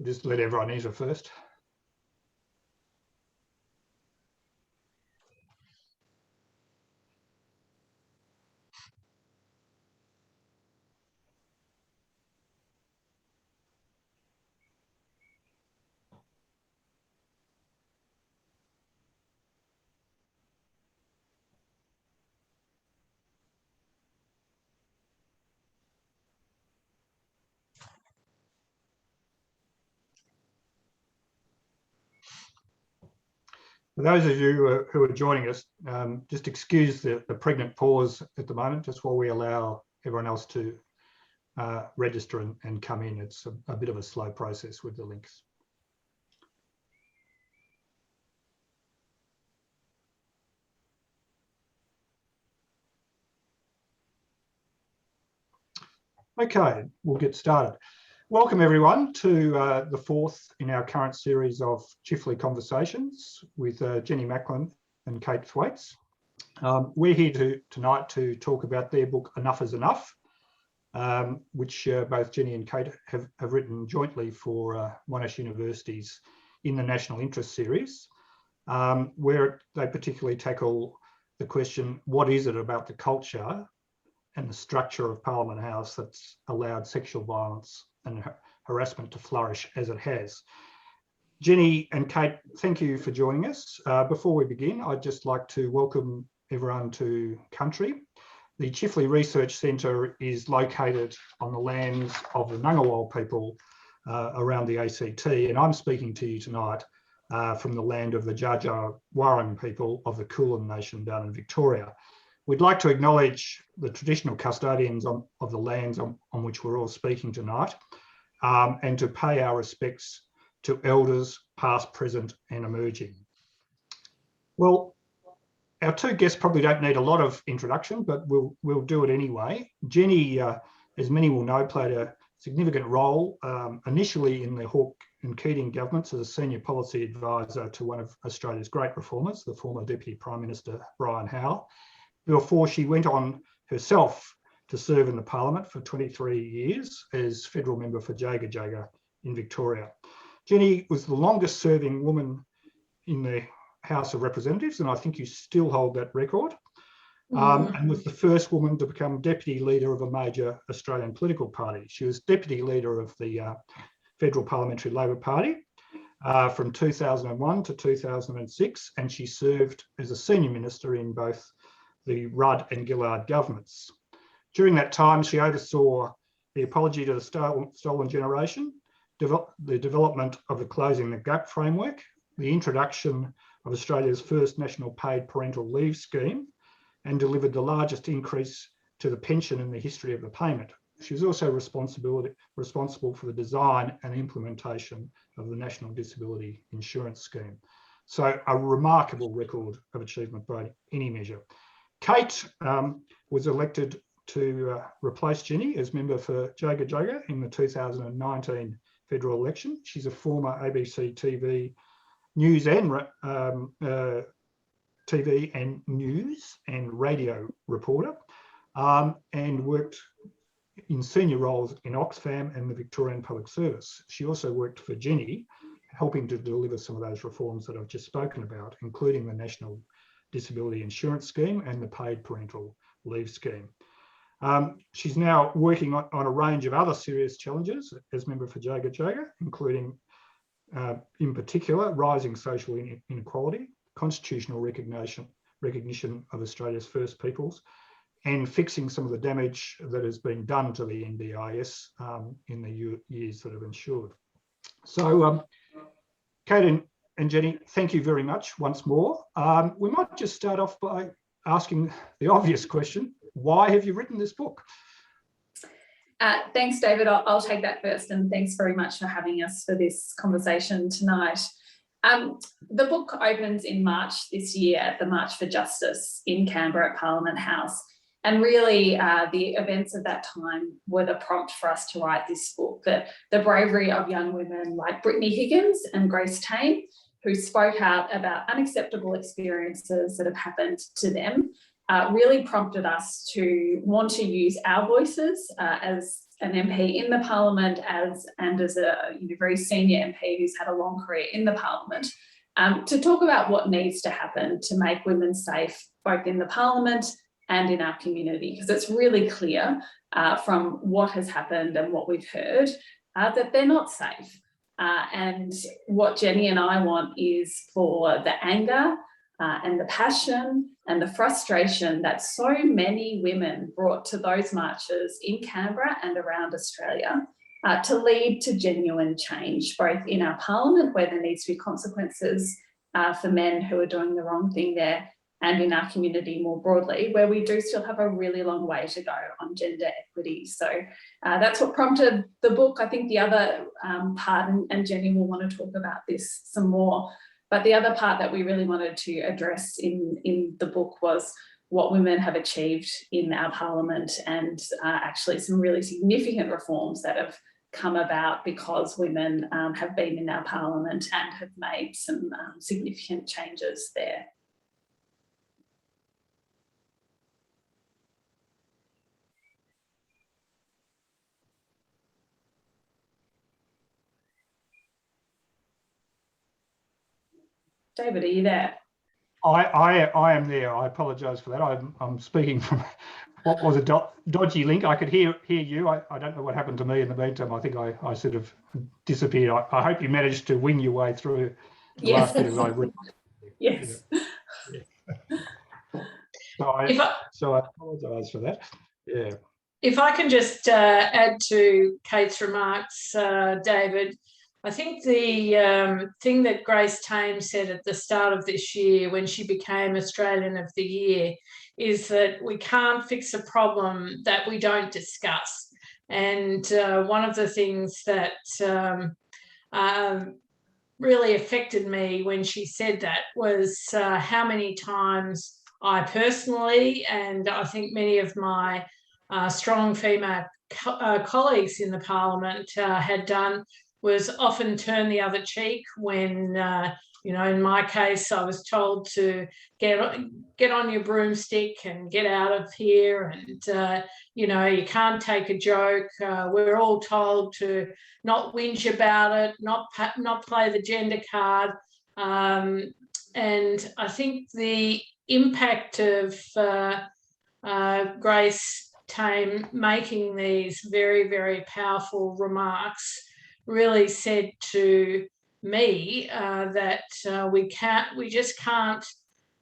We'll just let everyone enter first. For those of you who are joining us, just excuse the pregnant pause at the moment, just while we allow everyone else to register and come in. It's a bit of a slow process with the links. Okay, we'll get started. Welcome everyone to the fourth in our current series of Chifley Conversations with Jenny Macklin and Kate Thwaites. We're here tonight to talk about their book Enough is Enough, which both Jenny and Kate have written jointly for Monash University's In the National Interest series, where they particularly tackle the question, what is it about the culture and the structure of Parliament House that's allowed sexual violence and harassment to flourish as it has. Jenny and Kate, thank you for joining us. Before we begin, I'd just like to welcome everyone to country. The Chifley Research Centre is located on the lands of the Ngunnawal people around the ACT, and I'm speaking to you tonight from the land of the Dja Dja Wurrung people of the Kulin Nation down in Victoria. We'd like to acknowledge the traditional custodians of the lands on which we're all speaking tonight, and to pay our respects to elders past, present and emerging. Well, our two guests probably don't need a lot of introduction, but we'll do it anyway. Jenny, as many will know, played a significant role initially in the Hawke and Keating governments as a senior policy advisor to one of Australia's great reformers, the former Deputy Prime Minister Brian Howell, before she went on herself to serve in the Parliament for 23 years as federal member for Jaga Jaga in Victoria. Jenny was the longest serving woman in the House of Representatives, and I think you still hold that record, and was the first woman to become deputy leader of a major Australian political party. She was deputy leader of the Federal Parliamentary Labor Party from 2001 to 2006, and she served as a senior minister in both the Rudd and Gillard governments. During that time, she oversaw the apology to the stolen generation, the development of the Closing the Gap framework, the introduction of Australia's first national paid parental leave scheme, and delivered the largest increase to the pension in the history of the payment. She was also responsible for the design and implementation of the National Disability Insurance Scheme. So a remarkable record of achievement by any measure. Kate was elected to replace Jenny as member for Jaga Jaga in the 2019 federal election. She's a former ABC TV news and TV and news and radio reporter, and worked in senior roles in Oxfam and the Victorian Public Service. She also worked for Jenny, helping to deliver some of those reforms that I've just spoken about, including the National Disability Insurance Scheme and the Paid Parental Leave Scheme. She's now working on a range of other serious challenges as member for Jaga Jaga, including, in particular, rising social inequality, constitutional recognition of Australia's First Peoples, and fixing some of the damage that has been done to the NDIS in the years that have ensued. So, Kate and Jenny, thank you very much once more. We might just start off by asking the obvious question: why have you written this book? Thanks, David. I'll take that first, and thanks very much for having us for this conversation tonight. The book opens in March this year at the March for Justice in Canberra at Parliament House. And really, the events of that time were the prompt for us to write this book. The bravery of young women like Brittany Higgins and Grace Tame, who spoke out about unacceptable experiences that have happened to them, really prompted us to want to use our voices as an MP in the Parliament and as a very senior MP who's had a long career in the Parliament, to talk about what needs to happen to make women safe, both in the Parliament and in our community, because it's really clear from what has happened and what we've heard that they're not safe. And what Jenny and I want is for the anger and the passion and the frustration that so many women brought to those marches in Canberra and around Australia to lead to genuine change, both in our Parliament, where there needs to be consequences for men who are doing the wrong thing there, and in our community more broadly, where we do still have a really long way to go on gender equity. So that's what prompted the book. I think the other part, and Jenny will want to talk about this some more, but the other part that we really wanted to address in the book was what women have achieved in our Parliament, and actually some really significant reforms that have come about because women have been in our Parliament and have made some significant changes there. David, are you there? I am there. I apologise for that. I'm speaking from what was a dodgy link. I could hear you. I don't know what happened to me in the meantime. I think I sort of disappeared. I hope you managed to wing your way through the last bit of I read. Yes. Yeah. So I apologise for that. Yeah. If I can just add to Kate's remarks, David, I think the thing that Grace Tame said at the start of this year when she became Australian of the Year is that we can't fix a problem that we don't discuss. And one of the things that really affected me when she said that was how many times I personally, and I think many of my strong female colleagues in the Parliament had done, was often turn the other cheek when, in my case, I was told to get on your broomstick and get out of here, and, you can't take a joke. We're all told to not whinge about it, not play the gender card. And I think the impact of Grace Tame making these very, very powerful remarks really said to me that we just can't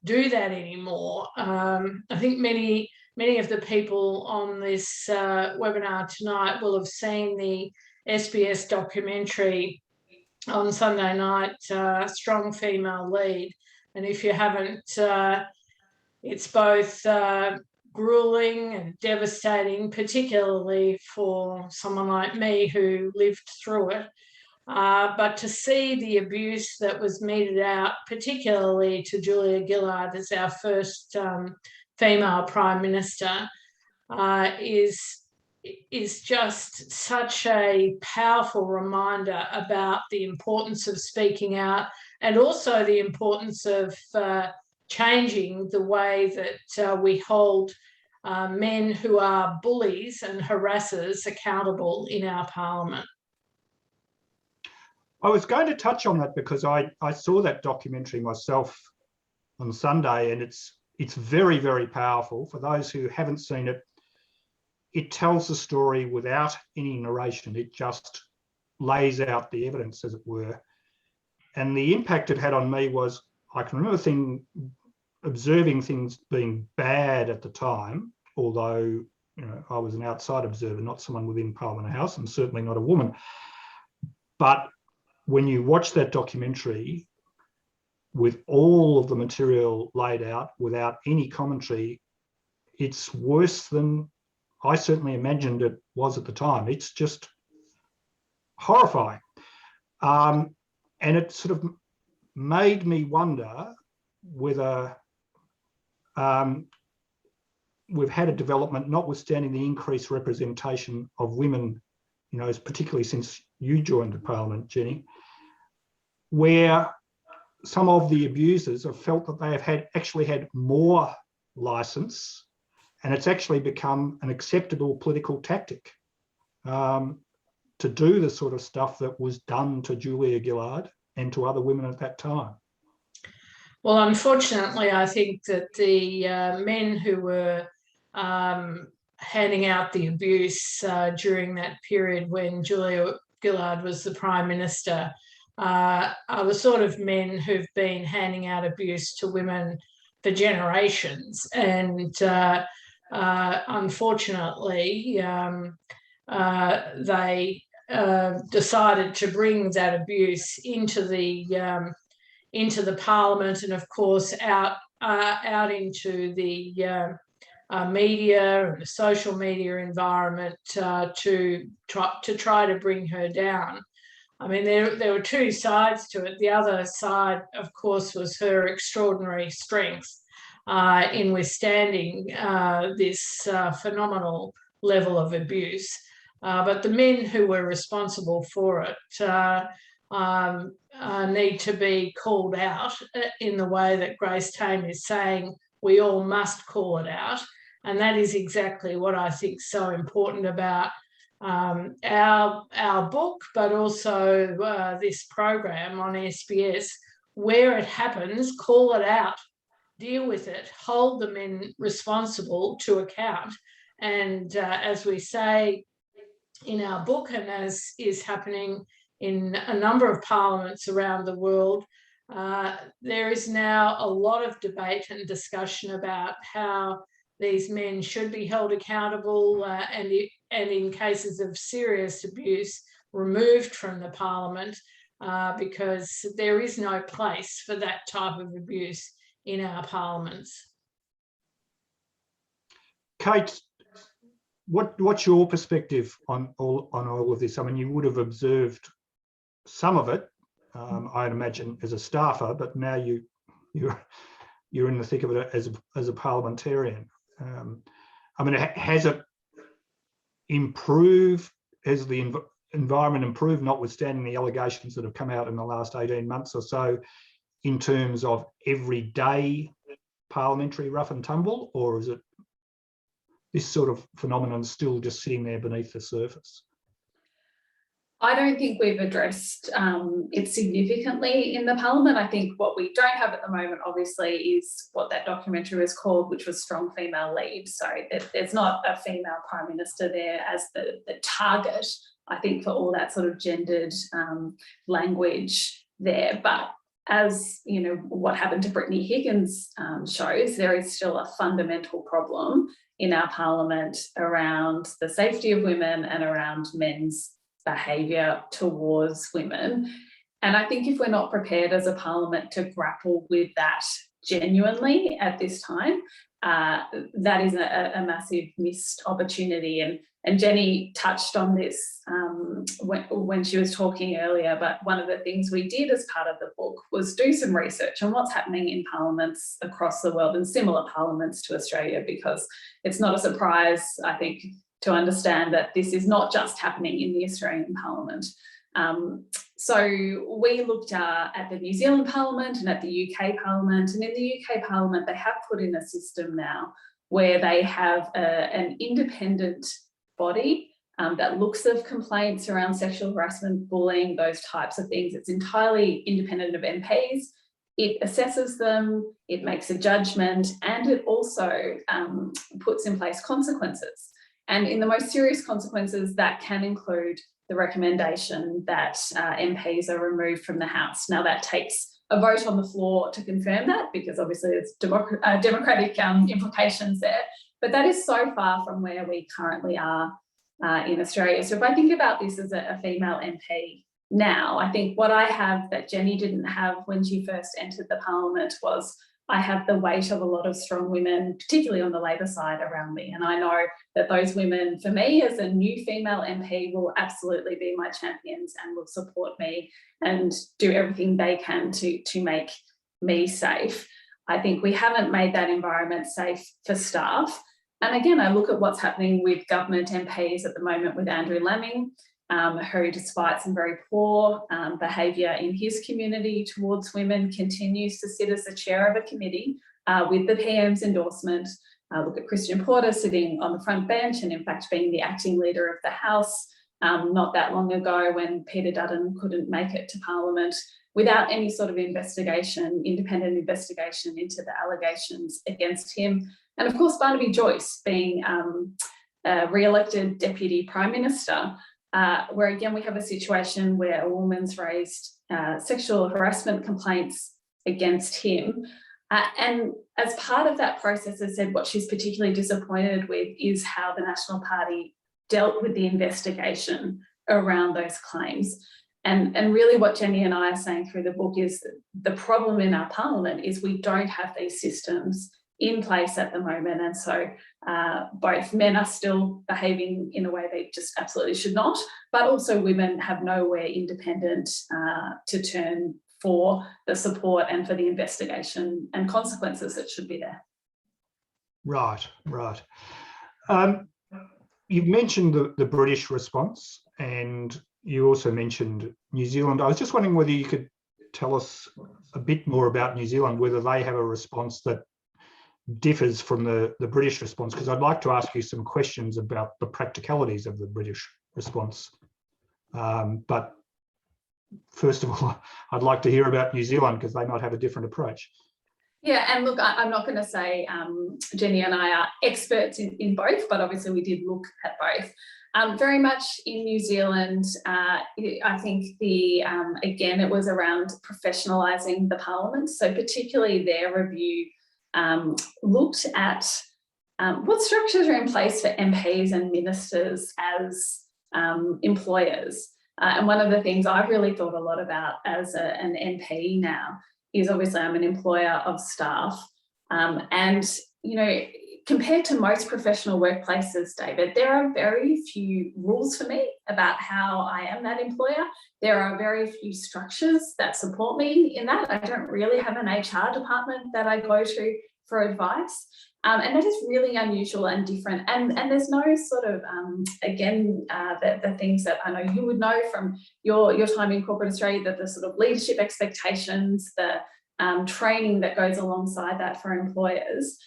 do that anymore. I think many of the people on this webinar tonight will have seen the SBS documentary on Sunday night, Strong Female Lead. And if you haven't, it's both grueling and devastating, particularly for someone like me who lived through it. But to see the abuse that was meted out, particularly to Julia Gillard as our first female Prime Minister, is just such a powerful reminder about the importance of speaking out, and also the importance of changing the way that we hold men who are bullies and harassers accountable in our Parliament. I was going to touch on that because I saw that documentary myself on Sunday, and it's very, very powerful. For those who haven't seen it, it tells the story without any narration. It just lays out the evidence, as it were. And the impact it had on me was, I can remember observing things being bad at the time, although I was an outside observer, not someone within Parliament House, and certainly not a woman. But when you watch that documentary with all of the material laid out without any commentary, it's worse than I certainly imagined it was at the time. It's just horrifying. And it sort of made me wonder whether we've had a development, notwithstanding the increased representation of women, particularly since you joined the Parliament, Jenny, where some of the abusers have felt that they have actually had more licence, and it's actually become an acceptable political tactic to do the sort of stuff that was done to Julia Gillard and to other women at that time? Well, unfortunately, I think that the men who were handing out the abuse during that period when Julia Gillard was the Prime Minister are the sort of men who've been handing out abuse to women for generations. And unfortunately, they decided to bring that abuse into the Parliament, and of course out into the media and the social media environment to try to bring her down. I mean, there were two sides to it. The other side, of course, was her extraordinary strength in withstanding this phenomenal level of abuse. But the men who were responsible for it need to be called out in the way that Grace Tame is saying we all must call it out. And that is exactly what I think is so important about our book, but also this program on SBS. Where it happens, call it out, deal with it, hold the men responsible to account. And as we say in our book, and as is happening in a number of parliaments around the world, there is now a lot of debate and discussion about how these men should be held accountable and in cases of serious abuse removed from the Parliament because there is no place for that type of abuse in our parliaments. Kate, what's your perspective on all of this? I mean, you would have observed some of it, I'd imagine, as a staffer, but now you're in the thick of it as a parliamentarian. I mean, has it improved? Has the environment improved, notwithstanding the allegations that have come out in the last 18 months or so, in terms of everyday parliamentary rough and tumble, or is it this sort of phenomenon still just sitting there beneath the surface? I don't think we've addressed it significantly in the Parliament. I think what we don't have at the moment, obviously, is what that documentary was called, which was Strong Female Lead. So there's not a female Prime Minister there as the target, I think, for all that sort of gendered language there. But as you know, what happened to Brittany Higgins shows, there is still a fundamental problem in our Parliament around the safety of women and around men's behaviour towards women. And I think if we're not prepared as a Parliament to grapple with that genuinely at this time, that is a massive missed opportunity. And Jenny touched on this when she was talking earlier, but one of the things we did as part of the book was do some research on what's happening in parliaments across the world and similar parliaments to Australia, because it's not a surprise, I think, to understand that this is not just happening in the Australian Parliament. So we looked at the New Zealand Parliament and at the UK Parliament, and in the UK Parliament they have put in a system now where they have an independent body that looks at complaints around sexual harassment, bullying, those types of things. It's entirely independent of MPs. It assesses them, it makes a judgment, and it also puts in place consequences. And in the most serious consequences, that can include the recommendation that MPs are removed from the House. Now, that takes a vote on the floor to confirm that, because obviously there's democratic implications there. But that is so far from where we currently are in Australia. So if I think about this as a female MP now, I think what I have that Jenny didn't have when she first entered the Parliament was I have the weight of a lot of strong women, particularly on the Labor side, around me. And I know that those women, for me as a new female MP, will absolutely be my champions and will support me and do everything they can to make me safe. I think we haven't made that environment safe for staff. And again, I look at what's happening with government MPs at the moment with Andrew Laming, who, despite some very poor behaviour in his community towards women, continues to sit as the chair of a committee with the PM's endorsement look at Christian Porter sitting on the front bench and in fact being the acting leader of the House not that long ago when Peter Dutton couldn't make it to Parliament without any sort of investigation, independent investigation into the allegations against him. And of course, Barnaby Joyce being re-elected Deputy Prime Minister, where again, we have a situation where a woman's raised sexual harassment complaints against him. And as part of that process, has said what she's particularly disappointed with is how the National Party dealt with the investigation around those claims. And really what Jenny and I are saying through the book is that the problem in our parliament is we don't have these systems in place at the moment. And so both men are still behaving in a way they just absolutely should not, but also women have nowhere independent to turn for the support and for the investigation and consequences that should be there. Right. You've mentioned the British response and you also mentioned New Zealand. I was just wondering whether you could tell us a bit more about New Zealand, whether they have a response that differs from the British response, because I'd like to ask you some questions about the practicalities of the British response. But first of all, I'd like to hear about New Zealand because they might have a different approach. Yeah, and look, I'm not going to say Jenny and I are experts in both, but obviously we did look at both. Very much in New Zealand, I think again, it was around professionalising the parliament. So particularly their review looked at what structures are in place for MPs and ministers as employers. And one of the things I've really thought a lot about as an MP now is obviously I'm an employer of staff. And, you know, compared to most professional workplaces, David, there are very few rules for me about how I am that employer. There are very few structures that support me in that. I don't really have an HR department that I go to for advice. And that is really unusual and different. And there's no sort of, again, the things that I know you would know from your time in corporate Australia, that the sort of leadership expectations, the training that goes alongside that for employers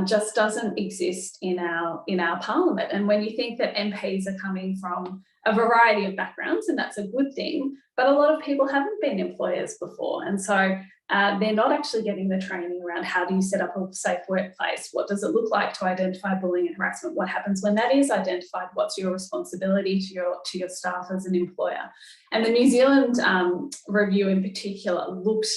just doesn't exist in our parliament. And when you think that MPs are coming from a variety of backgrounds, and that's a good thing, but a lot of people haven't been employers before. And so they're not actually getting the training around how do you set up a safe workplace? What does it look like to identify bullying and harassment? What happens when that is identified? What's your responsibility to your staff as an employer? And the New Zealand review in particular looked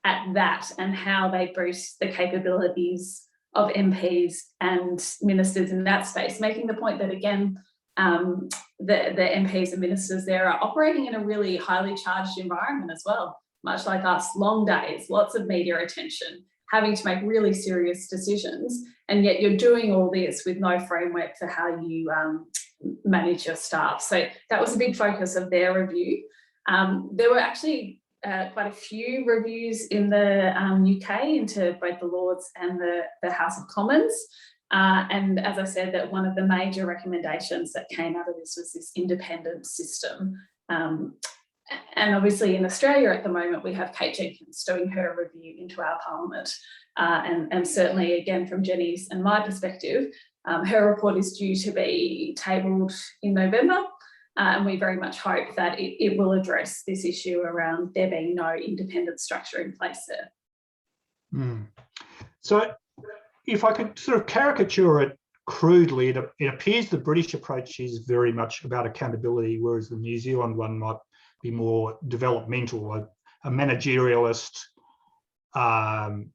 at that and how they boost the capabilities of MPs and ministers in that space, making the point that, again, the MPs and ministers there are operating in a really highly charged environment as well. Much like us, long days, lots of media attention, having to make really serious decisions, and yet you're doing all this with no framework for how you manage your staff. So that was a big focus of their review. There were actually quite a few reviews in the UK into both the Lords and the House of Commons. And as I said, that one of the major recommendations that came out of this was this independent system. And obviously in Australia at the moment, we have Kate Jenkins doing her review into our parliament. And certainly, again, from Jenny's and my perspective, her report is due to be tabled in November. And we very much hope that it will address this issue around there being no independent structure in place there. So if I could sort of caricature it crudely, it appears the British approach is very much about accountability, whereas the New Zealand one might be more developmental, a managerialist and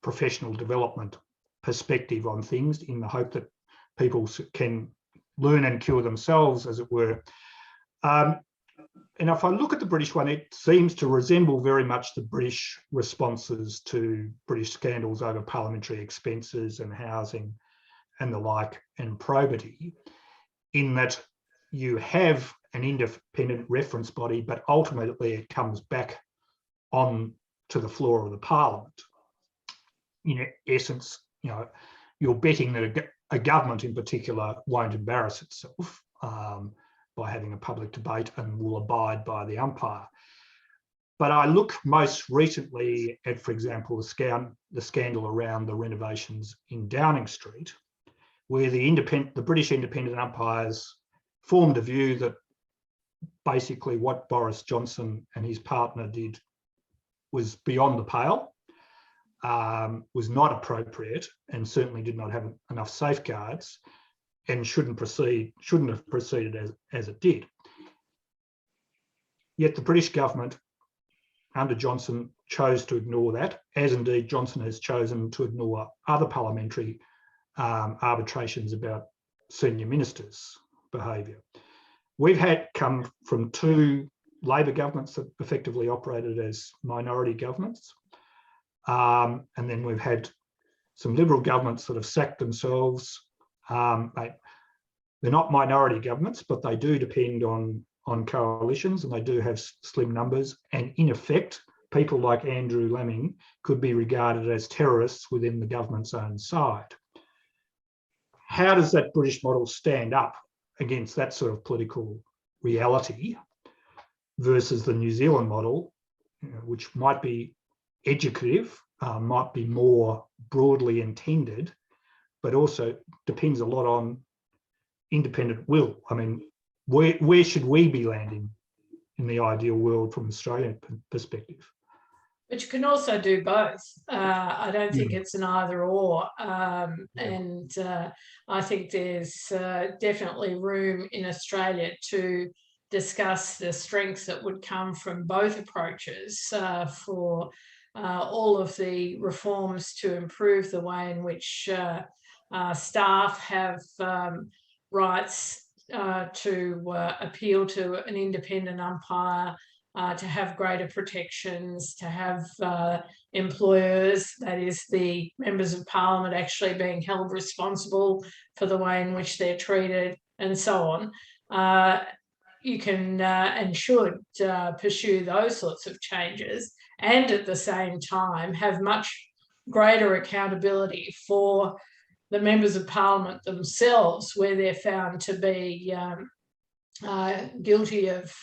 professional development perspective on things, in the hope that people can learn and cure themselves, as it were. And if I look at the British one, it seems to resemble very much the British responses to British scandals over parliamentary expenses and housing and the like, and probity, in that you have an independent reference body, but ultimately it comes back on to the floor of the parliament. In essence, you're betting that a government in particular won't embarrass itself by having a public debate and will abide by the umpire. But I look most recently at, for example, the scandal around the renovations in Downing Street, where the British independent umpires formed a view that basically what Boris Johnson and his partner did was beyond the pale, was not appropriate, and certainly did not have enough safeguards, and shouldn't have proceeded as it did. Yet the British government under Johnson chose to ignore that, as indeed Johnson has chosen to ignore other parliamentary arbitrations about senior ministers' behaviour. We've come from two Labor governments that effectively operated as minority governments. And then we've had some Liberal governments that have sacked themselves. They're not minority governments, but they do depend on coalitions, and they do have slim numbers. And in effect, people like Andrew Laming could be regarded as terrorists within the government's own side. How does that British model stand up against that sort of political reality versus the New Zealand model, which might be educative, might be more broadly intended, but also depends a lot on independent will? I mean, where should we be landing in the ideal world from an Australian perspective? But you can also do both. I don't think it's an either or. And I think there's definitely room in Australia to discuss the strengths that would come from both approaches for all of the reforms to improve the way in which staff have rights to appeal to an independent umpire, to have greater protections, to have employers, that is the members of parliament, actually being held responsible for the way in which they're treated, and so on. You can and should pursue those sorts of changes, and at the same time have much greater accountability for the members of parliament themselves where they're found to be guilty of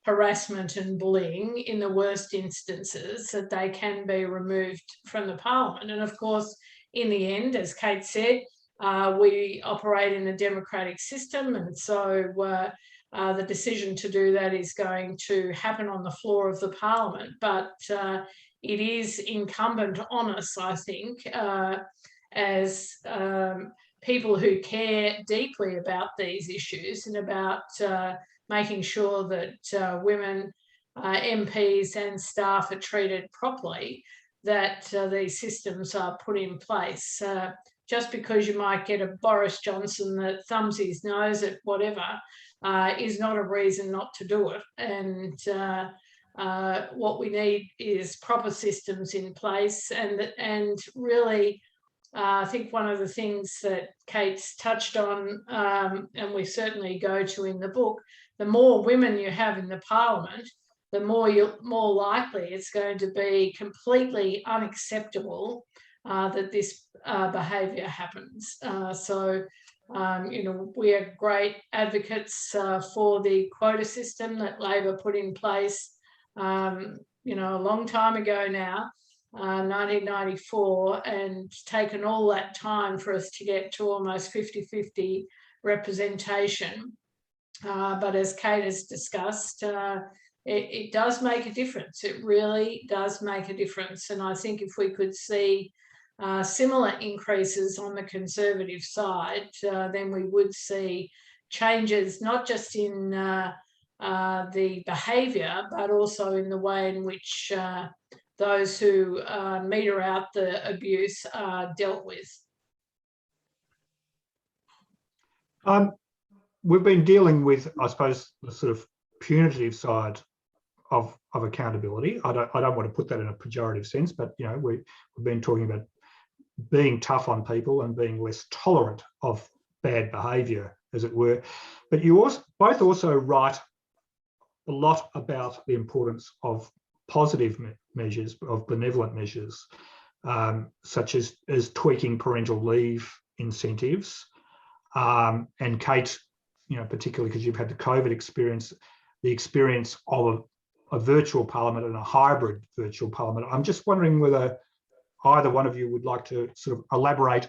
harassment and bullying. In the worst instances, that they can be removed from the parliament. And of course, in the end, as Kate said, we operate in a democratic system, and so the decision to do that is going to happen on the floor of the parliament. But it is incumbent on us, I think, as people who care deeply about these issues and about making sure that women MPs and staff are treated properly, that these systems are put in place. Just because you might get a Boris Johnson that thumbs his nose at whatever is not a reason not to do it. And what we need is proper systems in place. And really, I think one of the things that Kate's touched on, and we certainly go to in the book, the more women you have in the parliament, the more likely it's going to be completely unacceptable that this behaviour happens. We are great advocates for the quota system that Labor put in place, a long time ago now, 1994, and taken all that time for us to get to almost 50-50 representation. But as Kate has discussed, it does make a difference. It really does make a difference. And I think if we could see similar increases on the Conservative side, then we would see changes not just in the behaviour, but also in the way in which those who meter out the abuse are dealt with. We've been dealing with, I suppose, the sort of punitive side of accountability. I don't want to put that in a pejorative sense, but we've been talking about being tough on people and being less tolerant of bad behaviour, as it were. But you both also write a lot about the importance of positive measures, of benevolent measures, such as tweaking parental leave incentives. And Kate, particularly because you've had the COVID experience, the experience of a virtual parliament and a hybrid virtual parliament. I'm just wondering whether either one of you would like to sort of elaborate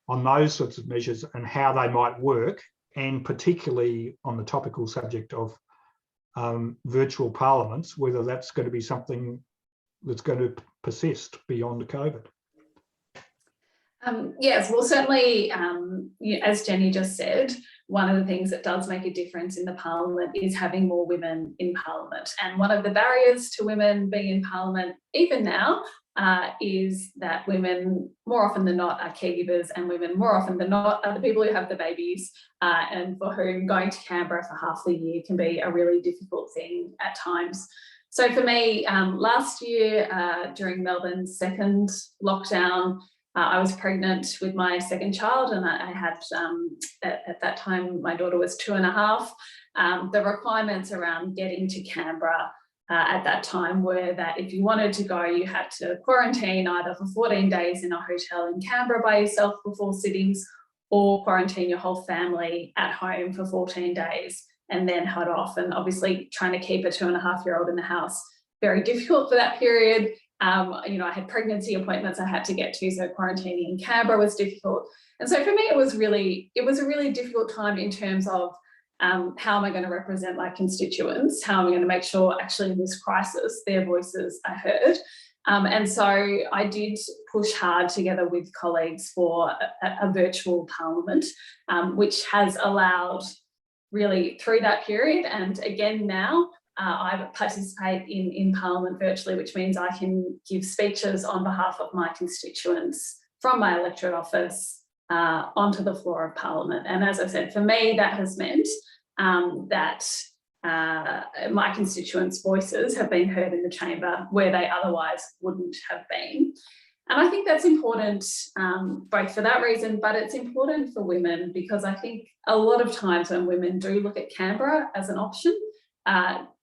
on those sorts of measures and how they might work, and particularly on the topical subject of virtual parliaments, whether that's going to be something that's going to persist beyond COVID. Yes, well, certainly, as Jenny just said, one of the things that does make a difference in the parliament is having more women in parliament. And one of the barriers to women being in parliament, even now, is that women more often than not are caregivers, and women more often than not are the people who have the babies, and for whom going to Canberra for half the year can be a really difficult thing at times. So for me, last year during Melbourne's second lockdown, I was pregnant with my second child, and I had, at that time, my daughter was 2.5. The requirements around getting to Canberra at that time were that if you wanted to go, you had to quarantine either for 14 days in a hotel in Canberra by yourself before sittings, or quarantine your whole family at home for 14 days and then head off. And obviously trying to keep a 2.5-year-old in the house, very difficult for that period. You know, I had pregnancy appointments I had to get to, so quarantining in Canberra was difficult. And so for me, it was a really difficult time in terms of how am I going to represent my constituents? How am I going to make sure actually in this crisis, their voices are heard? And so I did push hard together with colleagues for a virtual parliament, which has allowed really through that period. And again, now, I participate in Parliament virtually, which means I can give speeches on behalf of my constituents from my electorate office onto the floor of Parliament. And as I said, for me, that has meant that my constituents' voices have been heard in the chamber where they otherwise wouldn't have been. And I think that's important both for that reason, but it's important for women because I think a lot of times when women do look at Canberra as an option,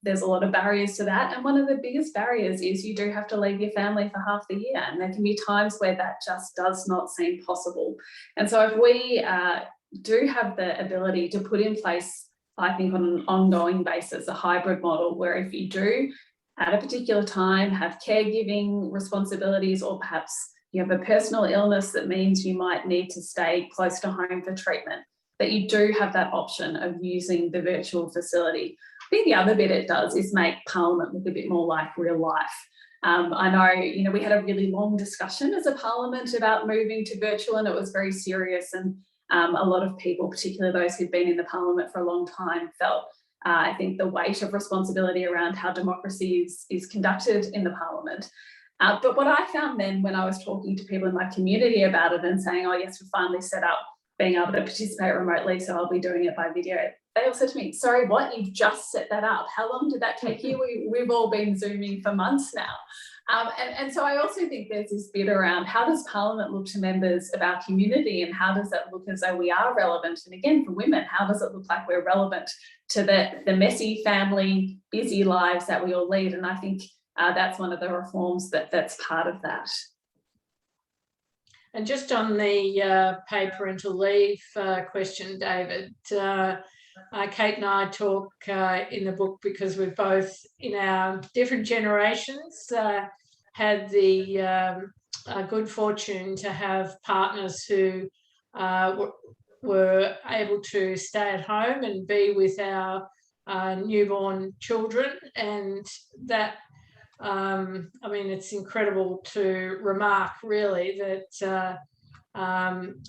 there's a lot of barriers to that. And one of the biggest barriers is you do have to leave your family for half the year. And there can be times where that just does not seem possible. And so if we do have the ability to put in place, I think on an ongoing basis, a hybrid model where if you do at a particular time have caregiving responsibilities, or perhaps you have a personal illness that means you might need to stay close to home for treatment, that you do have that option of using the virtual facility. I think the other bit it does is make Parliament look a bit more like real life. I know, we had a really long discussion as a Parliament about moving to virtual, and it was very serious. And a lot of people, particularly those who'd been in the Parliament for a long time, felt, I think, the weight of responsibility around how democracy is conducted in the Parliament. But what I found then when I was talking to people in my community about it and saying, oh yes, we've finally set up being able to participate remotely, so I'll be doing it by video. They all said to me, sorry, what? You've just set that up. How long did that take you? We've all been Zooming for months now. And so I also think there's this bit around how does Parliament look to members of our community, and how does that look as though we are relevant? And again, for women, how does it look like we're relevant to the messy family, busy lives that we all lead? And I think that's one of the reforms that's part of that. And just on the paid parental leave question, David, Kate and I talk in the book because we've both, in our different generations, had the good fortune to have partners who were able to stay at home and be with our newborn children. And that, it's incredible to remark, really, that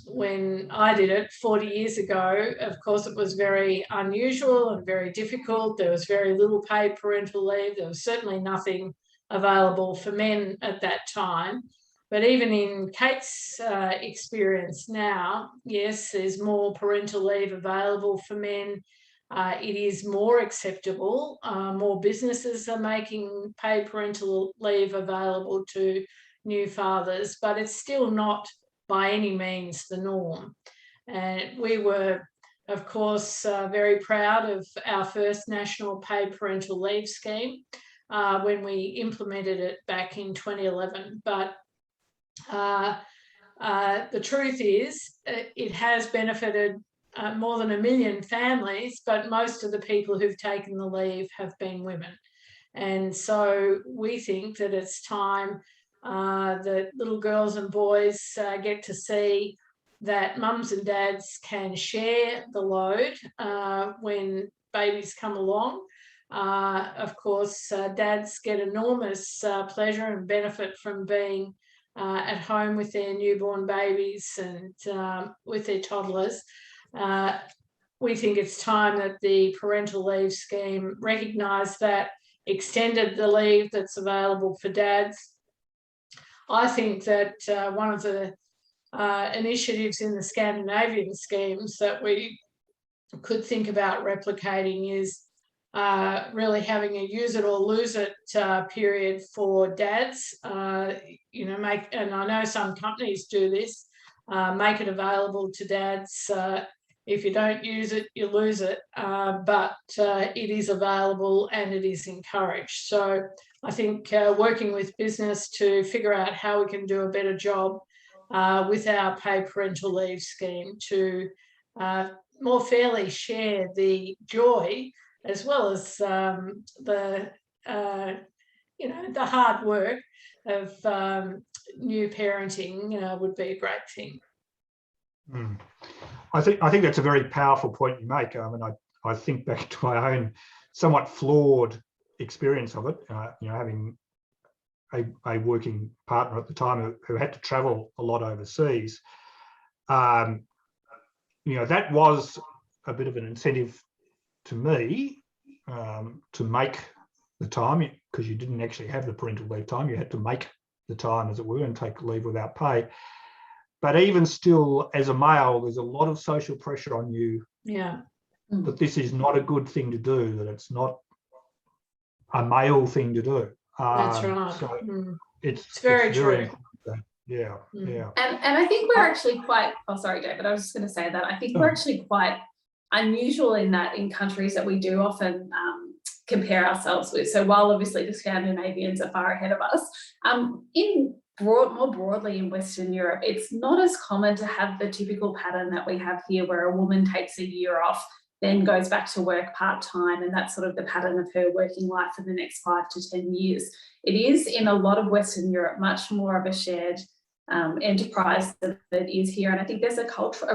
when I did it 40 years ago, of course, it was very unusual and very difficult. There was very little paid parental leave. There was certainly nothing available for men at that time. But even in Kate's experience now, yes, there's more parental leave available for men. It is more acceptable. More businesses are making paid parental leave available to new fathers, but it's still not by any means the norm. And we were, of course, very proud of our first national paid parental leave scheme when we implemented it back in 2011. But the truth is, it has benefited more than 1 million families, but most of the people who've taken the leave have been women. And so we think that it's time that little girls and boys get to see that mums and dads can share the load when babies come along. Of course, dads get enormous pleasure and benefit from being at home with their newborn babies and with their toddlers. We think it's time that the parental leave scheme recognised that, extended the leave that's available for dads. I think that one of the initiatives in the Scandinavian schemes that we could think about replicating is really having a use it or lose it period for dads. And I know some companies do this, make it available to dads. If you don't use it, you lose it, but it is available and it is encouraged. So I think working with business to figure out how we can do a better job with our paid parental leave scheme to more fairly share the joy as well as the hard work of new parenting would be a great thing. I think that's a very powerful point you make. I mean, I think back to my own somewhat flawed experience of it. Having a working partner at the time who had to travel a lot overseas. That was a bit of an incentive to me to make the time, because you didn't actually have the parental leave time. You had to make the time, as it were, and take leave without pay. But even still, as a male, there's a lot of social pressure on you that this is not a good thing to do, that it's not a male thing to do. That's right. So it's very true. Yeah. And I think we're actually quite, sorry, David, I was just going to say that I think we're actually quite unusual in that in countries that we do often compare ourselves with. So while obviously the Scandinavians are far ahead of us, more broadly in Western Europe, it's not as common to have the typical pattern that we have here where a woman takes a year off, then goes back to work part-time, and that's sort of the pattern of her working life for the next 5 to 10 years. It is, in a lot of Western Europe, much more of a shared enterprise than it is here. And I think there's a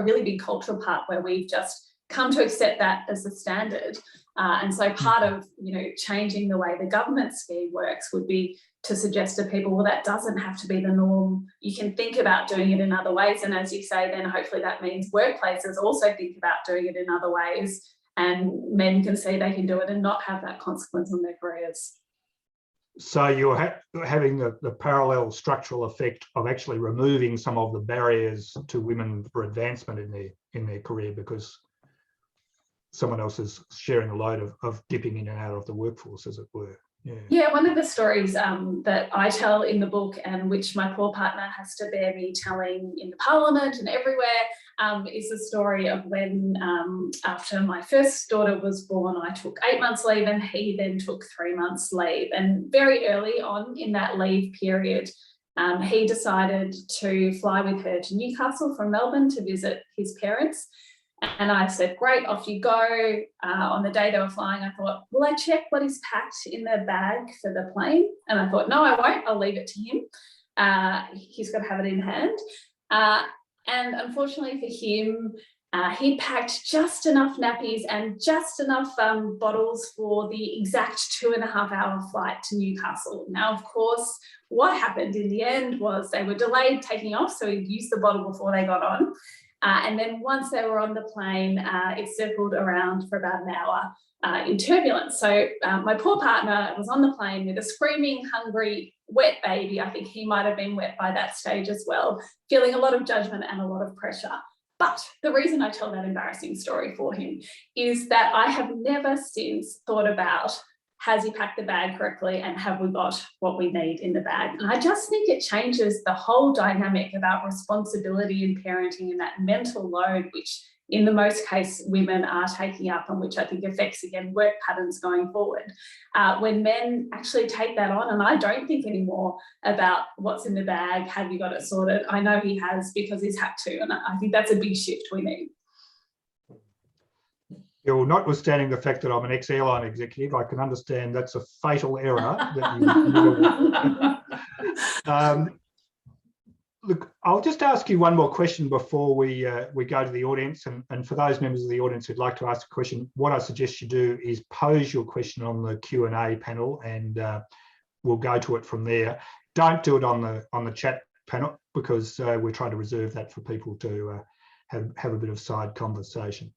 really big cultural part where we've just come to accept that as the standard. And so part of, changing the way the government scheme works would be to suggest to people, well, that doesn't have to be the norm. You can think about doing it in other ways. And as you say, then hopefully that means workplaces also think about doing it in other ways, and men can see they can do it and not have that consequence on their careers. So you're having the parallel structural effect of actually removing some of the barriers to women for advancement in their career, because someone else is sharing the load of dipping in and out of the workforce, as it were. Yeah, one of the stories that I tell in the book, and which my poor partner has to bear me telling in the Parliament and everywhere, is the story of when, after my first daughter was born, I took 8 months leave and he then took 3 months leave. And very early on in that leave period, he decided to fly with her to Newcastle from Melbourne to visit his parents. And I said, great, off you go. On the day they were flying, I thought, will I check what is packed in the bag for the plane? And I thought, no, I won't. I'll leave it to him. He's got to have it in hand. And unfortunately for him, he packed just enough nappies and just enough bottles for the exact 2.5-hour flight to Newcastle. Now, of course, what happened in the end was they were delayed taking off, so he used the bottle before they got on. And then once they were on the plane, it circled around for about an hour in turbulence. So my poor partner was on the plane with a screaming, hungry, wet baby. I think he might have been wet by that stage as well, feeling a lot of judgment and a lot of pressure. But the reason I tell that embarrassing story for him is that I have never since thought about, has he packed the bag correctly and have we got what we need in the bag? And I just think it changes the whole dynamic about responsibility in parenting and that mental load, which in the most case women are taking up, and which I think affects, again, work patterns going forward. When men actually take that on, and I don't think anymore about what's in the bag, have you got it sorted? I know he has, because he's had to, and I think that's a big shift we need. Well, notwithstanding the fact that I'm an ex-airline executive, I can understand that's a fatal error that you never look, I'll just ask you one more question before we go to the audience. And for those members of the audience who'd like to ask a question, what I suggest you do is pose your question on the Q&A panel, and we'll go to it from there. Don't do it on the chat panel, because we're trying to reserve that for people to have a bit of side conversation.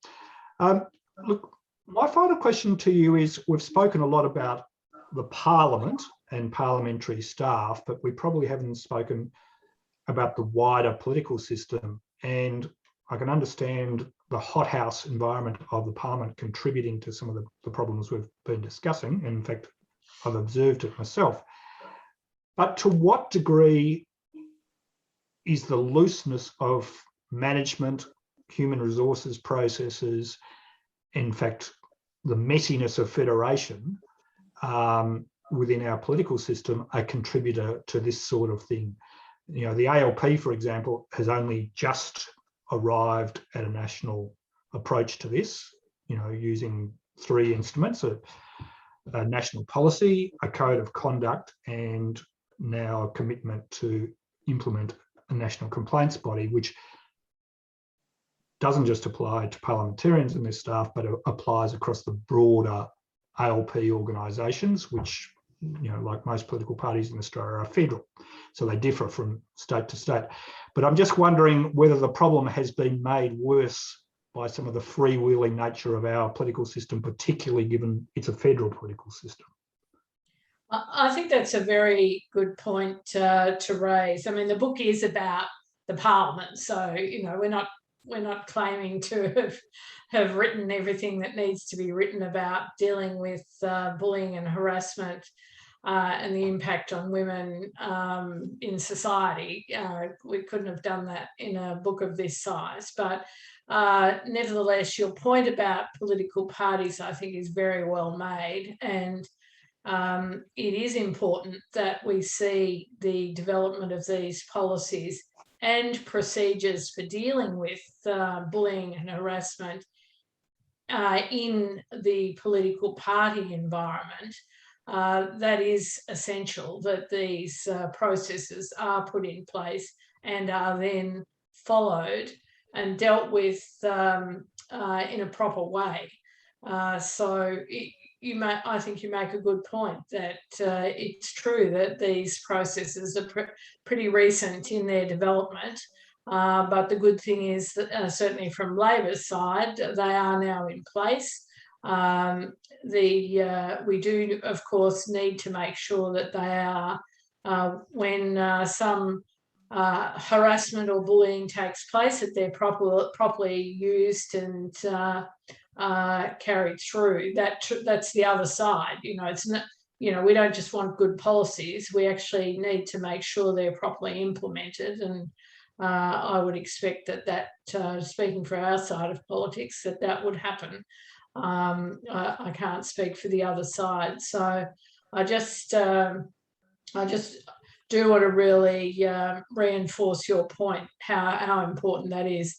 Look, my final question to you is, we've spoken a lot about the Parliament and parliamentary staff, but we probably haven't spoken about the wider political system. And I can understand the hothouse environment of the Parliament contributing to some of the problems we've been discussing. And in fact, I've observed it myself. But to what degree is the looseness of management, human resources processes, in fact, the messiness of federation within our political system a contributor to this sort of thing? You know, the ALP, for example, has only just arrived at a national approach to this, you know, using 3 instruments, a national policy, a code of conduct, and now a commitment to implement a national complaints body, which doesn't just apply to parliamentarians and their staff, but it applies across the broader ALP organisations, which, you know, like most political parties in Australia, are federal. So they differ from state to state. But I'm just wondering whether the problem has been made worse by some of the freewheeling nature of our political system, particularly given it's a federal political system. I think that's a very good point to raise. I mean, the book is about the Parliament, so, you know, we're not claiming to have written everything that needs to be written about dealing with bullying and harassment and the impact on women in society. We couldn't have done that in a book of this size. But nevertheless, your point about political parties, I think, is very well made. And it is important that we see the development of these policies and procedures for dealing with bullying and harassment in the political party environment. That is essential, that these processes are put in place and are then followed and dealt with in a proper way. I think you make a good point that it's true that these processes are pretty recent in their development, but the good thing is that certainly from Labor's side, they are now in place. We do, of course, need to make sure that they are, when some harassment or bullying takes place, that they're properly used and carried through. That's the other side. You know, it's not, you know, we don't just want good policies. We actually need to make sure they're properly implemented. And I would expect that speaking for our side of politics, that would happen. I can't speak for the other side. So I just do want to really reinforce your point, how important that is.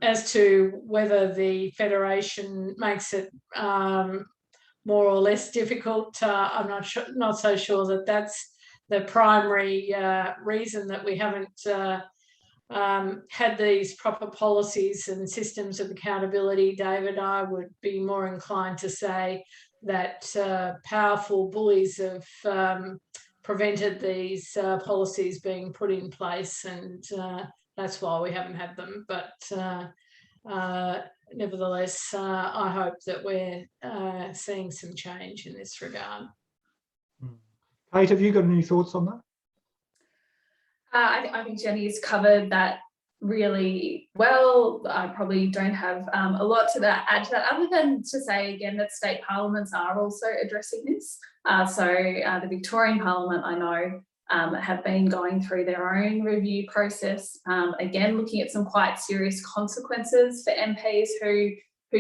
As to whether the Federation makes it more or less difficult, I'm not so sure that that's the primary reason that we haven't had these proper policies and systems of accountability. David, I would be more inclined to say that powerful bullies have prevented these policies being put in place, and that's why we haven't had them. But nevertheless, I hope that we're seeing some change in this regard. Kate, have you got any thoughts on that? I think Jenny's covered that really well. I probably don't have a lot to add to that, other than to say again that state parliaments are also addressing this. So the Victorian Parliament, I know, have been going through their own review process, again looking at some quite serious consequences for MPs who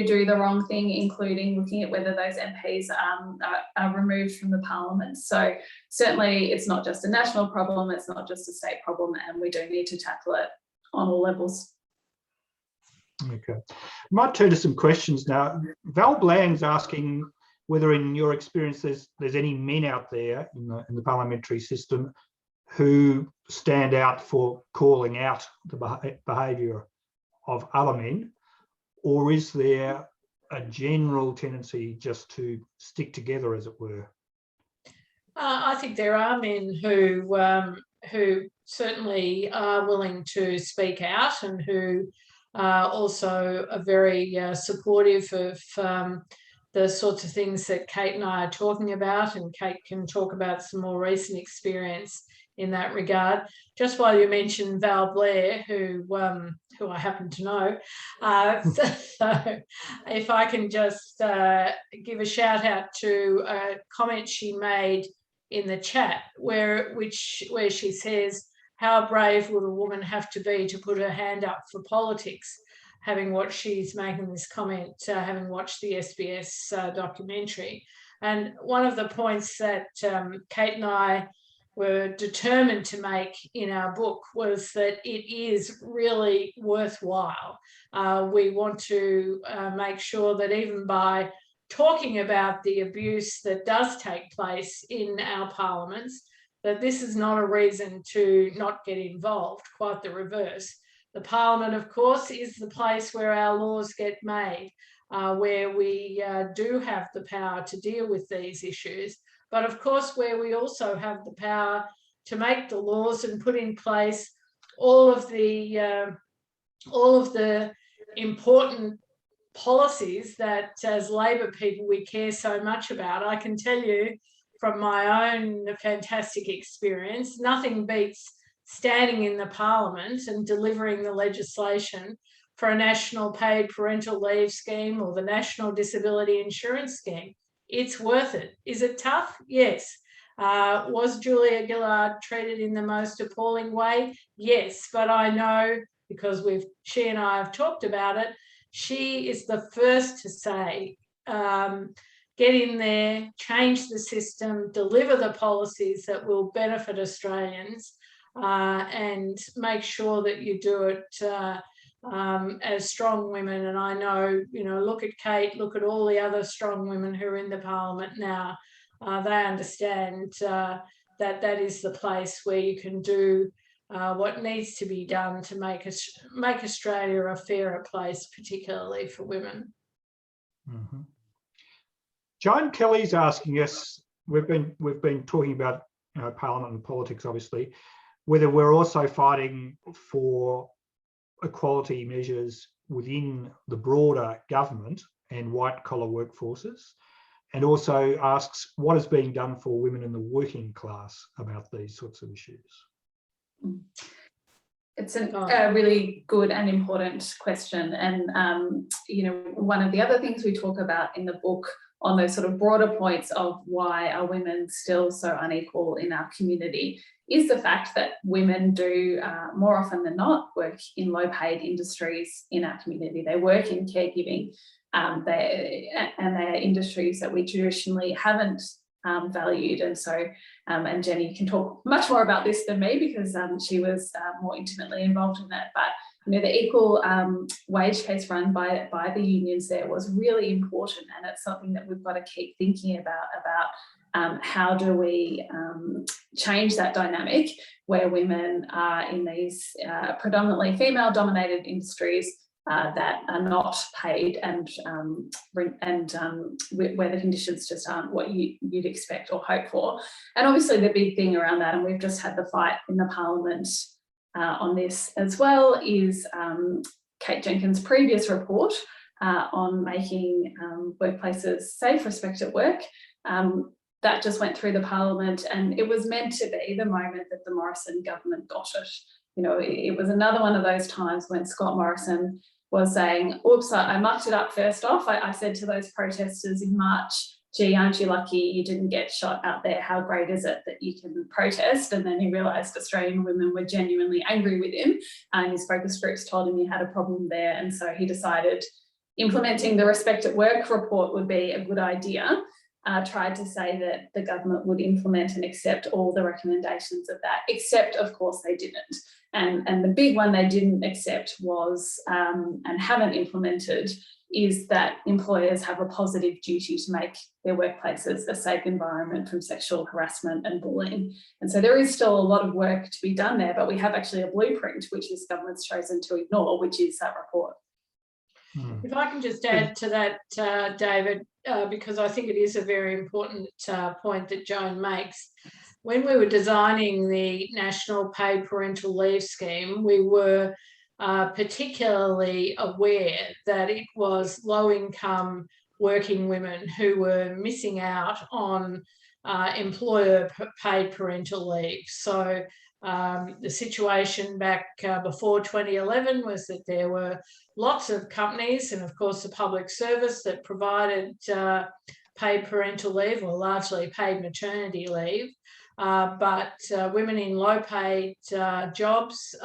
do the wrong thing, including looking at whether those MPs are removed from the Parliament. So certainly it's not just a national problem, it's not just a state problem, and we do need to tackle it on all levels. Okay. Might turn to some questions now. Val Bland's asking whether, in your experience, there's any men out there in the parliamentary system who stand out for calling out the behaviour of other men, or is there a general tendency just to stick together, as it were? I think there are men who certainly are willing to speak out and who also are very supportive of the sorts of things that Kate and I are talking about, and Kate can talk about some more recent experience in that regard. Just while you mentioned Val Blair, who I happen to know, so if I can just give a shout out to a comment she made in the chat, where she says, "How brave would a woman have to be to put her hand up for politics?" Having watched, she's making this comment, having watched the SBS documentary. And one of the points that Kate and I were determined to make in our book was that it is really worthwhile. We want to make sure that even by talking about the abuse that does take place in our parliaments, that this is not a reason to not get involved, quite the reverse. The Parliament, of course, is the place where our laws get made, where we do have the power to deal with these issues, but of course where we also have the power to make the laws and put in place all of the important policies that as Labor people we care so much about. I can tell you from my own fantastic experience, nothing beats standing in the Parliament and delivering the legislation for a national paid parental leave scheme or the national disability insurance scheme. It's worth it. Is it tough? Yes. Was Julia Gillard treated in the most appalling way? Yes, but I know, because she and I have talked about it, she is the first to say, get in there, change the system, deliver the policies that will benefit Australians, and make sure that you do it as strong women. And I know, look at Kate, look at all the other strong women who are in the Parliament now. They understand that is the place where you can do what needs to be done to make Australia a fairer place, particularly for women. Mm-hmm. Joan Kelly's asking us, we've been talking about Parliament and politics, obviously, whether we're also fighting for equality measures within the broader government and white-collar workforces, and also asks what is being done for women in the working class about these sorts of issues. It's a really good and important question. And, one of the other things we talk about in the book on those sort of broader points of why are women still so unequal in our community is the fact that women do more often than not work in low-paid industries in our community. They work in caregiving, they're industries that we traditionally haven't valued. And so, and Jenny can talk much more about this than me because she was more intimately involved in that. But the equal wage case run by the unions there was really important, and it's something that we've got to keep thinking about how do we change that dynamic where women are in these predominantly female-dominated industries that are not paid and where the conditions just aren't what you'd expect or hope for. And obviously the big thing around that, and we've just had the fight in the Parliament on this as well, is Kate Jenkins' previous report on making workplaces safe, respect at work. That just went through the Parliament, and it was meant to be the moment that the Morrison government got it. It was another one of those times when Scott Morrison was saying, oops, I mucked it up first off. I said to those protesters in March, gee, aren't you lucky you didn't get shot out there? How great is it that you can protest? And then he realised Australian women were genuinely angry with him, and his focus groups told him he had a problem there. And so he decided implementing the Respect at Work report would be a good idea. tried to say that the government would implement and accept all the recommendations of that, except, of course, they didn't. And the big one they didn't accept was, and haven't implemented, is that employers have a positive duty to make their workplaces a safe environment from sexual harassment and bullying. And so there is still a lot of work to be done there, but we have actually a blueprint, which this government's chosen to ignore, which is that report. If I can just add to that, David, because I think it is a very important point that Joan makes. When we were designing the National Paid Parental Leave Scheme, we were particularly aware that it was low-income working women who were missing out on employer-paid parental leave. So the situation back before 2011 was that there were lots of companies, and of course the public service, that provided paid parental leave, or largely paid maternity leave, but women in low-paid jobs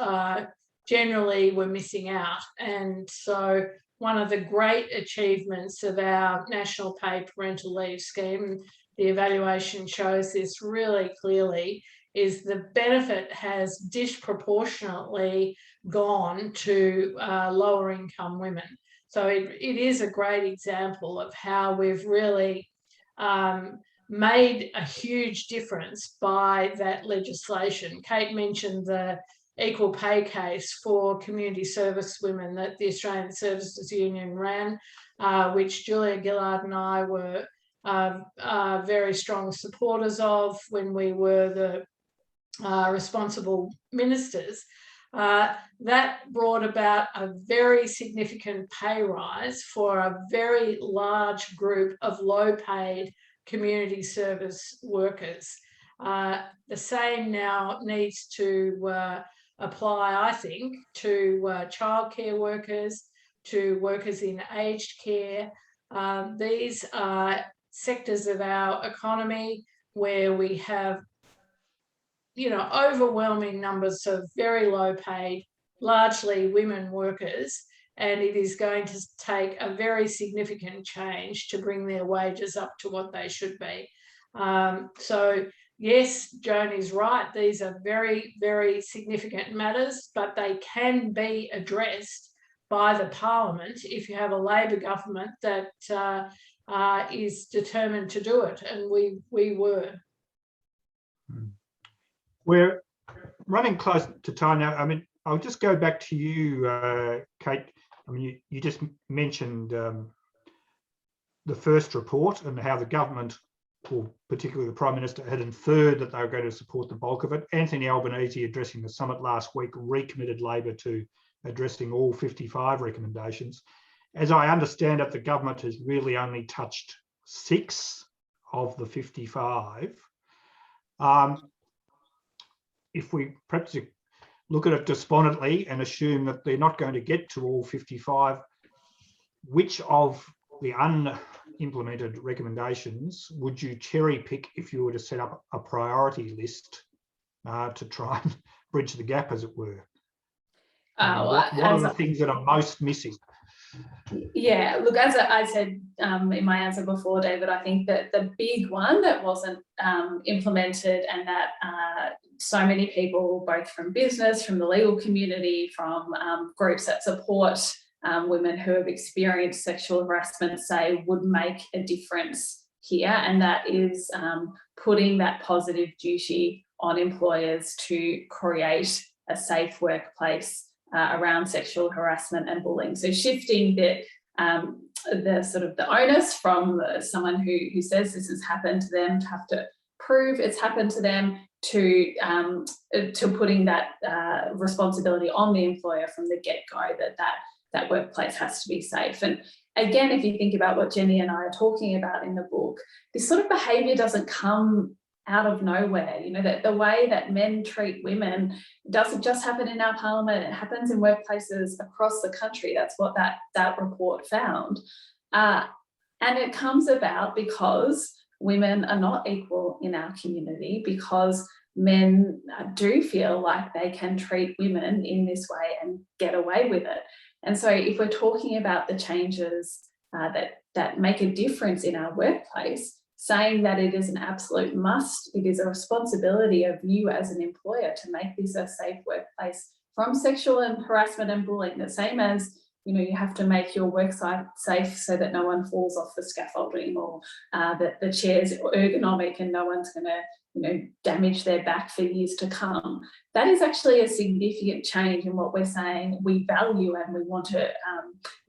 generally were missing out. And so one of the great achievements of our National Paid Parental Leave Scheme, the evaluation shows this really clearly, is the benefit has disproportionately gone to lower income women. So it is a great example of how we've really made a huge difference by that legislation. Kate mentioned the equal pay case for community service women that the Australian Services Union ran, which Julia Gillard and I were very strong supporters of when we were the responsible ministers. That brought about a very significant pay rise for a very large group of low-paid community service workers. The same now needs to apply, I think, to childcare workers, to workers in aged care. These are sectors of our economy where we have, overwhelming numbers of very low paid, largely women workers, and it is going to take a very significant change to bring their wages up to what they should be. So yes, Joan is right. These are very, very significant matters, but they can be addressed by the Parliament if you have a Labor government that is determined to do it, and we were. We're running close to time now. I mean, I'll just go back to you, Kate. I mean, you just mentioned the first report and how the government, or particularly the Prime Minister, had inferred that they were going to support the bulk of it. Anthony Albanese, addressing the summit last week, recommitted Labor to addressing all 55 recommendations. As I understand it, the government has really only touched 6 of the 55. If we perhaps look at it despondently and assume that they're not going to get to all 55, which of the unimplemented recommendations would you cherry pick if you were to set up a priority list to try and bridge the gap, as it were? What are the things that are most missing? Yeah, look, as I said in my answer before, David, I think that the big one that wasn't implemented, and that so many people, both from business, from the legal community, from groups that support women who have experienced sexual harassment, say would make a difference here, and that is putting that positive duty on employers to create a safe workplace around sexual harassment and bullying. So shifting the sort of the onus from someone who says this has happened to them to have to prove it's happened to them, to putting that responsibility on the employer from the get-go, that workplace has to be safe. And again, if you think about what Jenny and I are talking about in the book, this sort of behaviour doesn't come out of nowhere. That the way that men treat women doesn't just happen in our parliament, it happens in workplaces across the country. That's what that report found. And it comes about because women are not equal in our community, because men do feel like they can treat women in this way and get away with it. And so if we're talking about the changes that make a difference in our workplace, saying that it is an absolute must. It is a responsibility of you as an employer to make this a safe workplace from sexual and harassment and bullying, the same as, you know, you have to make your work site safe so that no one falls off the scaffolding, or that the chair's ergonomic and no one's going to, you know, damage their back for years to come. That is actually a significant change in what we're saying we value and we want to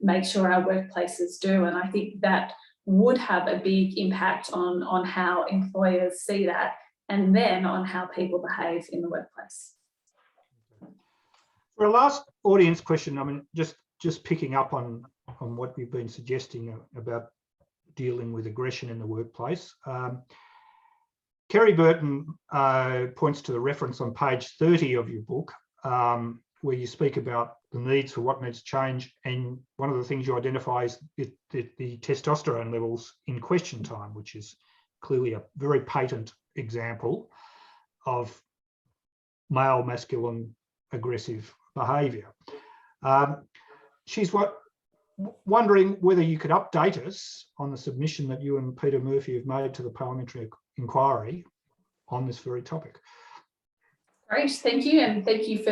make sure our workplaces do. And I think that would have a big impact on how employers see that, and then on how people behave in the workplace. For a last audience question, I mean, just picking up on what you've been suggesting about dealing with aggression in the workplace. Kerry Burton points to the reference on page 30 of your book, where you speak about the needs for what needs to change, and one of the things you identify is the testosterone levels in question time, which is clearly a very patent example of male masculine aggressive behaviour. She's wondering whether you could update us on the submission that you and Peter Murphy have made to the Parliamentary Inquiry on this very topic. Great, thank you, and thank you for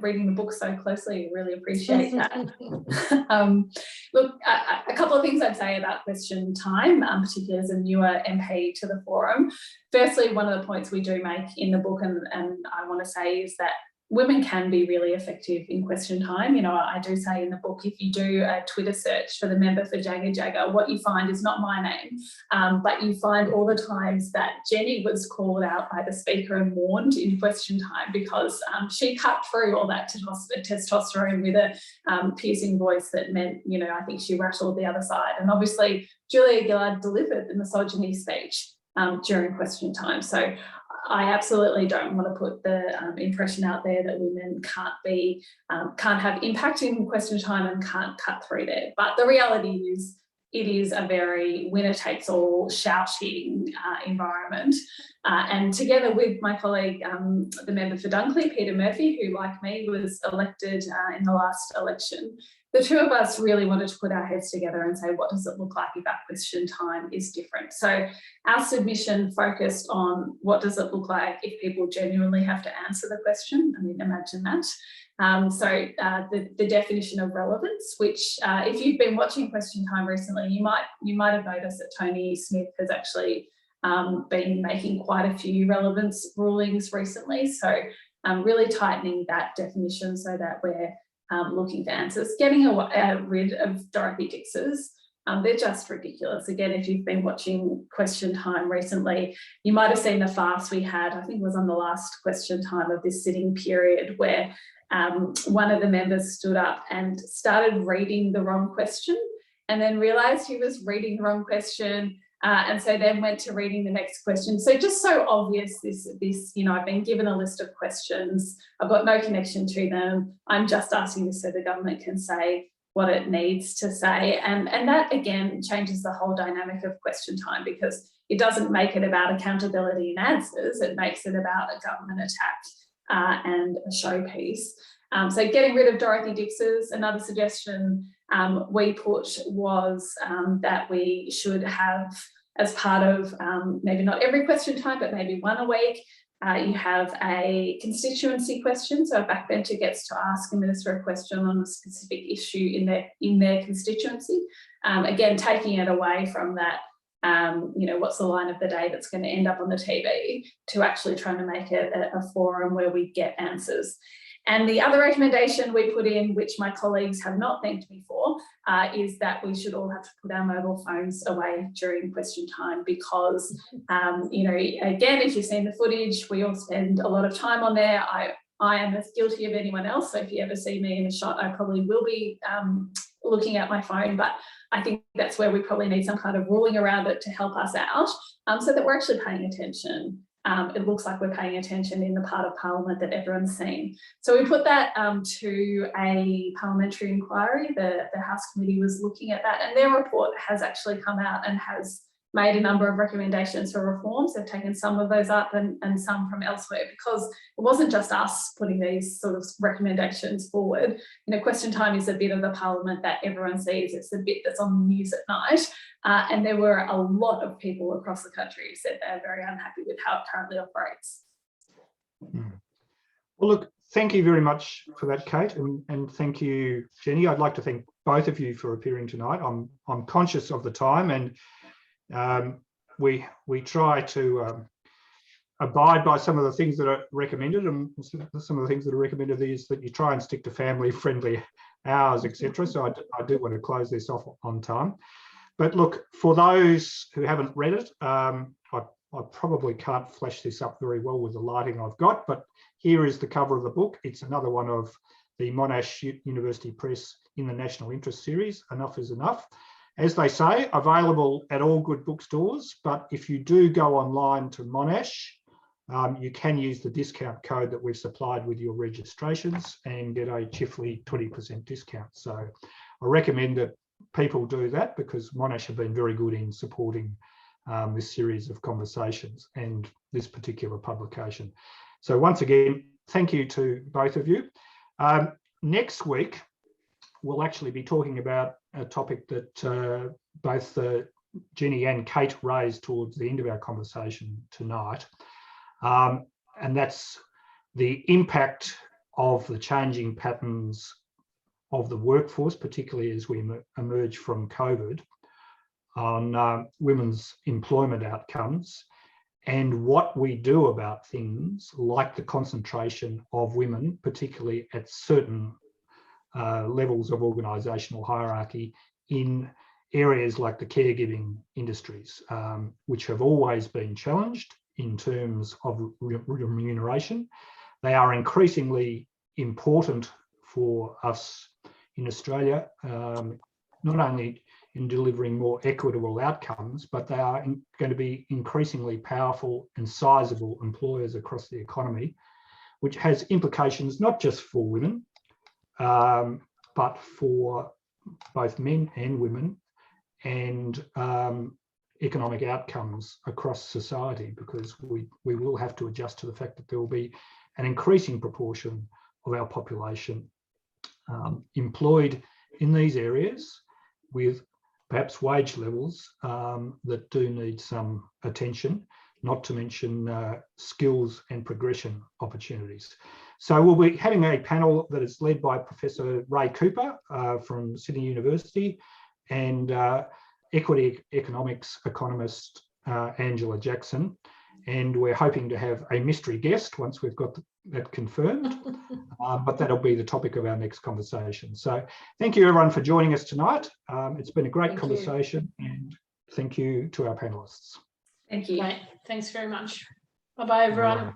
reading the book so closely. Really appreciate that. Look, a couple of things I'd say about question time, particularly as a newer MP to the forum. Firstly, one of the points we do make in the book, and I want to say, is that women can be really effective in question time. You know, I do say in the book, if you do a Twitter search for the member for Jagga Jagga, what you find is not my name, but you find all the times that Jenny was called out by the speaker and warned in question time because she cut through all that testosterone with a piercing voice that meant, you know, I think she rattled the other side. And obviously, Julia Gillard delivered the misogyny speech during question time. So I absolutely don't want to put the impression out there that women can't have impact in question time and can't cut through there. But the reality is, it is a very winner-takes-all shouting environment. And together with my colleague, the member for Dunkley, Peter Murphy, who, like me, was elected in the last election, the two of us really wanted to put our heads together and say, what does it look like if our question time is different? So our submission focused on what does it look like if people genuinely have to answer the question. I mean, imagine that. The definition of relevance, which if you've been watching question time recently, you might have noticed that Tony Smith has actually been making quite a few relevance rulings recently. So really tightening that definition so that we're looking for answers. Getting rid of Dorothy Dix's, they're just ridiculous. Again, if you've been watching question time recently, you might have seen the farce we had, I think it was on the last question time of this sitting period, where one of the members stood up and started reading the wrong question and then realised he was reading the wrong question, and so then went to reading the next question. So just so obvious, this, you know, I've been given a list of questions, I've got no connection to them, I'm just asking this so the government can say what it needs to say. And that, again, changes the whole dynamic of question time, because it doesn't make it about accountability and answers, it makes it about a government attack and a showpiece. So getting rid of Dorothy Dix's. Another suggestion we put was that we should have, as part of maybe not every question time, but maybe one a week, you have a constituency question. So a backbencher gets to ask a minister a question on a specific issue in their constituency. Again, taking it away from that, you know, what's the line of the day that's going to end up on the TV, to actually trying to make it a forum where we get answers. And the other recommendation we put in, which my colleagues have not thanked me for, is that we should all have to put our mobile phones away during question time, because, you know, again, if you've seen the footage, we all spend a lot of time on there. I am as guilty of anyone else. So if you ever see me in a shot, I probably will be looking at my phone, but I think that's where we probably need some kind of ruling around it to help us out, so that we're actually paying attention. It looks like we're paying attention in the part of Parliament that everyone's seen. So we put that to a parliamentary inquiry. The House Committee was looking at that, and their report has actually come out and has made a number of recommendations for reforms. They've taken some of those up and some from elsewhere, because it wasn't just us putting these sort of recommendations forward. Question time is a bit of the parliament that everyone sees. It's the bit that's on the news at night. And there were a lot of people across the country who said they're very unhappy with how it currently operates. Well, look, thank you very much for that, Kate, and thank you, Jenny. I'd like to thank both of you for appearing tonight. I'm conscious of the time, and we try to abide by some of the things that are recommended, and some of the things that are recommended is that you try and stick to family-friendly hours, etc. So I do want to close this off on time. But look, for those who haven't read it, I probably can't flash this up very well with the lighting I've got, but here is the cover of the book. It's another one of the Monash University Press in the National Interest series, Enough is Enough. As they say, available at all good bookstores, but if you do go online to Monash, you can use the discount code that we've supplied with your registrations and get a Chifley 20% discount. So I recommend that people do that, because Monash have been very good in supporting this series of conversations and this particular publication. So once again, thank you to both of you. Next week, we'll actually be talking about a topic that both Jenny and Kate raised towards the end of our conversation tonight, and that's the impact of the changing patterns of the workforce, particularly as we emerge from COVID, on women's employment outcomes, and what we do about things like the concentration of women, particularly at certain levels of organisational hierarchy in areas like the caregiving industries, which have always been challenged in terms of remuneration. They are increasingly important for us in Australia, not only in delivering more equitable outcomes, but they are going to be increasingly powerful and sizable employers across the economy, which has implications not just for women, but for both men and women, and economic outcomes across society, because we will have to adjust to the fact that there will be an increasing proportion of our population employed in these areas with perhaps wage levels that do need some attention, not to mention skills and progression opportunities. So we'll be having a panel that is led by Professor Ray Cooper from Sydney University, and equity economics economist Angela Jackson. And we're hoping to have a mystery guest once we've got that confirmed, but that'll be the topic of our next conversation. So thank you everyone for joining us tonight. It's been a great conversation, and thank you to our panelists. Thank you. Right. Thanks very much. Bye-bye, everyone.